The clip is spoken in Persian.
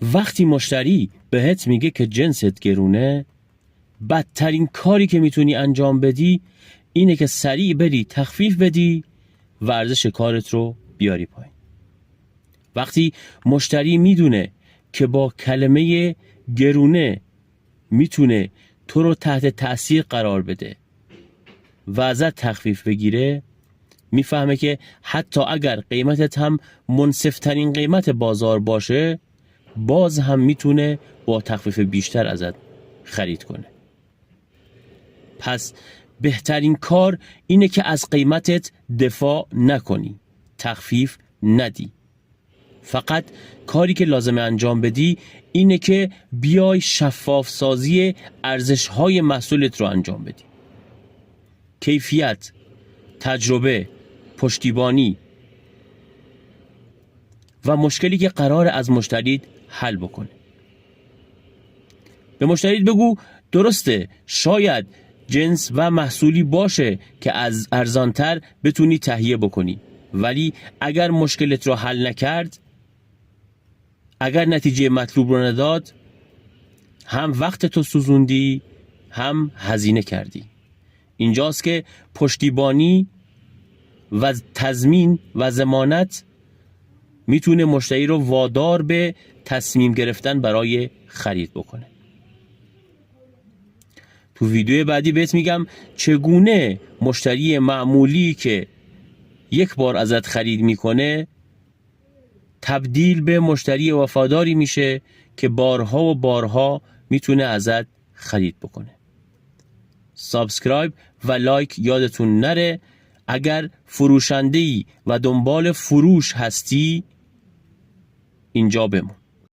وقتی مشتری بهت میگه که جنست گرونه، بدترین کاری که میتونی انجام بدی اینه که سریع بری تخفیف بدی و ارزش کارت رو بیاری پایین. وقتی مشتری میدونه که با کلمه گرونه میتونه تو رو تحت تأثیر قرار بده و ازت تخفیف بگیره، میفهمه که حتی اگر قیمتت هم منصف‌ترین قیمت بازار باشه، باز هم میتونه با تخفیف بیشتر ازت خرید کنه. پس بهترین کار اینه که از قیمتت دفاع نکنی، تخفیف ندی. فقط کاری که لازمه انجام بدی اینه که بیای شفاف سازی ارزش‌های محصولت رو انجام بدی. کیفیت، تجربه، پشتیبانی و مشکلی که قرار از مشتریت حل بکنه. به مشتریت بگو درسته شاید جنس و محصولی باشه که از ارزانتر بتونی تهیه بکنی، ولی اگر مشکلت رو حل نکرد، اگر نتیجه مطلوب رو نداد، هم وقت تو سوزوندی هم هزینه کردی. اینجاست که پشتیبانی و تضمین و ضمانت میتونه مشتری رو وادار به تصمیم گرفتن برای خرید بکنه. تو ویدیو بعدی بهت میگم چگونه مشتری معمولی که یک بار ازت خرید میکنه تبدیل به مشتری وفاداری میشه که بارها و بارها میتونه ازت خرید بکنه. سابسکرایب و لایک یادتون نره. اگر فروشنده‌ای و دنبال فروش هستی اینجا بمون.